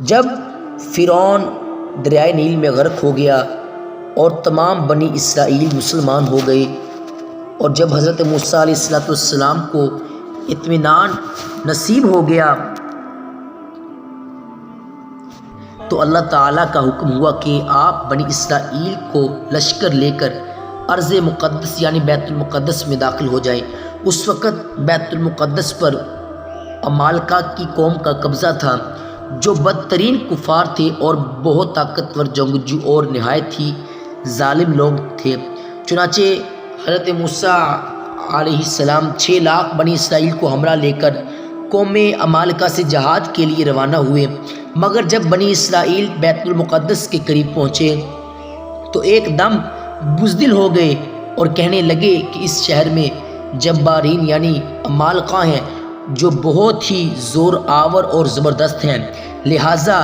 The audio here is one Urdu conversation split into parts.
جب فرعون دریائے نیل میں غرق ہو گیا اور تمام بنی اسرائیل مسلمان ہو گئے، اور جب حضرت موسیٰ علیہ السلام کو اطمینان نصیب ہو گیا تو اللہ تعالیٰ کا حکم ہوا کہ آپ بنی اسرائیل کو لشکر لے کر ارض مقدس یعنی بیت المقدس میں داخل ہو جائیں۔ اس وقت بیت المقدس پر عمالقہ کی قوم کا قبضہ تھا، جو بدترین کفار تھے اور بہت طاقتور جنگجو اور نہایت ہی ظالم لوگ تھے۔ چنانچہ حضرت موسیٰ علیہ السلام 6 لاکھ بنی اسرائیل کو ہمراہ لے کر قوم عمالقہ سے جہاد کے لیے روانہ ہوئے، مگر جب بنی اسرائیل بیت المقدس کے قریب پہنچے تو ایک دم بزدل ہو گئے اور کہنے لگے کہ اس شہر میں جبارین یعنی عمالقہ ہیں جو بہت ہی زور آور اور زبردست ہیں، لہٰذا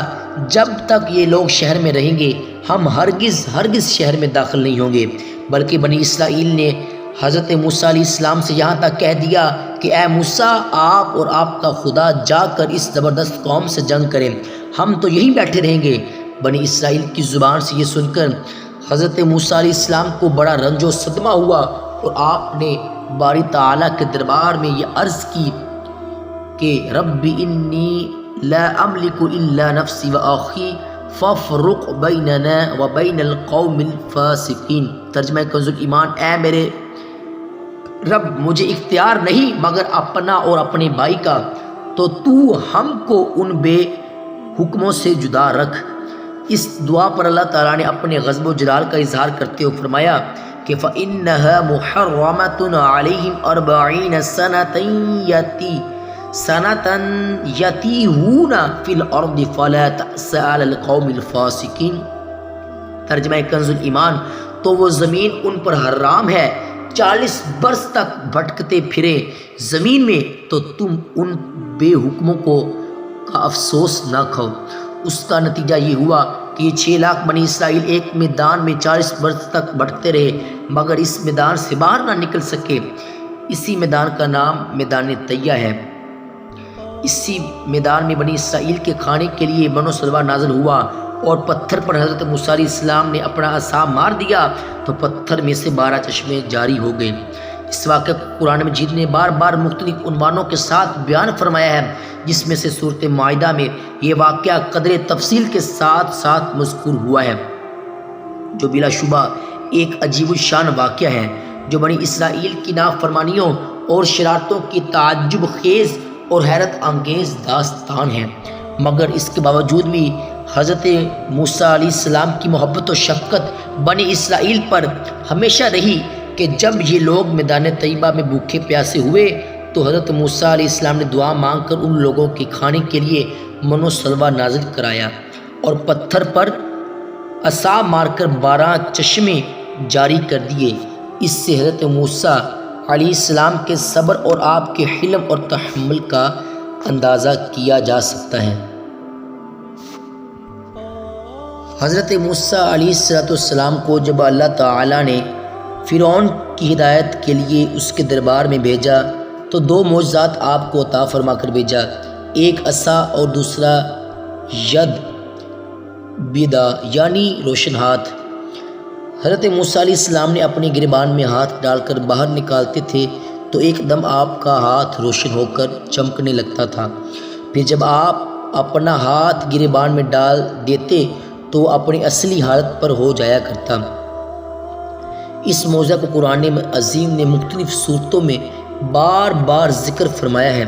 جب تک یہ لوگ شہر میں رہیں گے ہم ہرگز شہر میں داخل نہیں ہوں گے۔ بلکہ بنی اسرائیل نے حضرت موسیٰ علیہ السلام سے یہاں تک کہہ دیا کہ اے موسیٰ، آپ اور آپ کا خدا جا کر اس زبردست قوم سے جنگ کریں، ہم تو یہیں بیٹھے رہیں گے۔ بنی اسرائیل کی زبان سے یہ سن کر حضرت موسیٰ علیہ السلام کو بڑا رنج و صدمہ ہوا، اور آپ نے باری تعالیٰ کے دربار میں یہ عرض کی کہ رب انی لا املک الا نفسی و آخی فافرق بیننا و بین القوم الفاسقین۔ ترجمہ کنز ایمان، اے میرے رب، مجھے اختیار نہیں مگر اپنا اور اپنے بھائی کا، تو تو ہم کو ان بے حکموں سے جدا رکھ۔ اس دعا پر اللہ تعالیٰ نے اپنے غضب و جلال کا اظہار کرتے ہوئے فرمایا کہ فَإِنَّهَا مُحَرَّمَةٌ عَلَيْهِمْ 40 سَنَةً يَتِيهُونَ فِي الْأَرْضِ فَلَا تَأْسَ عَلَى الْقَوْمِ الْفَاسِقِينَ۔ ترجمہ کنز ایمان، تو وہ زمین ان پر حرام ہے 40 برس تک بھٹکتے پھرے زمین میں، تو تم ان بے حکموں کا افسوس نہ کھو۔ اس کا نتیجہ یہ ہوا کہ یہ 6 لاکھ بنی اسرائیل ایک میدان میں 40 برس تک بھٹکتے رہے مگر اس میدان سے باہر نہ نکل سکے۔ اسی میدان کا نام میدان طیہ ہے۔ اسی میدان میں بنی اسرائیل کے کھانے کے لیے من و سلوہ نازل ہوا، اور پتھر پر حضرت موسیٰ علیہ السلام نے اپنا عصا مار دیا تو پتھر میں سے 12 چشمے جاری ہو گئے۔ اس واقعے کو قرآن مجید نے بار بار مختلف عنوانوں کے ساتھ بیان فرمایا ہے، جس میں سے سورۃ مائدہ میں یہ واقعہ قدر تفصیل کے ساتھ مذکور ہوا ہے، جو بلا شبہ ایک عجیب الشان واقعہ ہے، جو بنی اسرائیل کی نافرمانیوں اور شرارتوں کی تعجب خیز اور حیرت انگیز داستان ہے۔ مگر اس کے باوجود بھی حضرت موسیٰ علیہ السلام کی محبت و شفقت بنی اسرائیل پر ہمیشہ رہی کہ جب یہ لوگ میدان طیبہ میں بھوکے پیاسے ہوئے تو حضرت موسیٰ علیہ السلام نے دعا مانگ کر ان لوگوں کے کھانے کے لیے من و سلوہ نازل کرایا، اور پتھر پر عصا مار کر 12 چشمے جاری کر دیے۔ اس سے حضرت موسیٰ علیہ السلام کے صبر اور آپ کے حلم اور تحمل کا اندازہ کیا جا سکتا ہے۔ حضرت موسیٰ علیہ السلام کو جب اللہ تعالیٰ نے فرعون کی ہدایت کے لیے اس کے دربار میں بھیجا تو 2 معجزات آپ کو عطا فرما کر بھیجا، ایک عصا اور دوسرا ید بیدا یعنی روشن ہاتھ۔ حضرت موسیٰ علیہ السلام نے اپنے گریبان میں ہاتھ ڈال کر باہر نکالتے تھے تو ایک دم آپ کا ہاتھ روشن ہو کر چمکنے لگتا تھا، پھر جب آپ اپنا ہاتھ گریبان میں ڈال دیتے تو وہ اپنی اصلی حالت پر ہو جایا کرتا۔ اس معجزہ کو قرآن عظیم نے مختلف صورتوں میں بار بار ذکر فرمایا ہے۔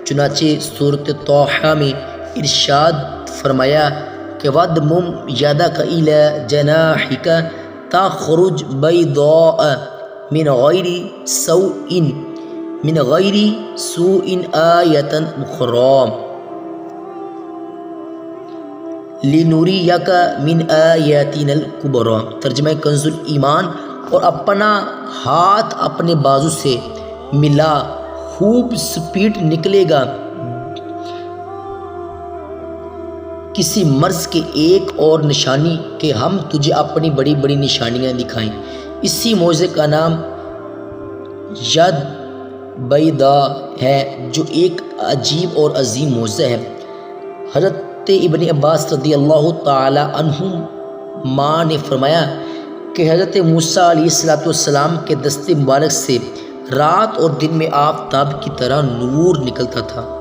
چنانچہ سورۃ طٰہٰ میں ارشاد فرمایا کہ وَاضْمُمْ يَدَكَ إِلَىٰ جَنَاحِكَ تَخْرُجْ بَيْضَاءَ مِنْ غَيْرِ سُوءٍ آیَةً أُخْرَىٰ لِنُرِيَكَ مِنْ آیَاتِنَا الْکُبْرىٰ۔ ترجمہ کنز ایمان، اور اپنا ہاتھ اپنے بازو سے ملا خوب سپیٹ نکلے گا کسی مرض کے ایک اور نشانی کہ ہم تجھے اپنی بڑی بڑی نشانیاں دکھائیں۔ اسی معجزے کا نام ید بیدا ہے، جو ایک عجیب اور عظیم معجزہ ہے۔ حضرت حضرت ابن عباس رضی اللہ تعالی عنہما نے فرمایا کہ حضرت موسیٰ علیہ السلام کے دست مبارک سے رات اور دن میں آفتاب کی طرح نور نکلتا تھا۔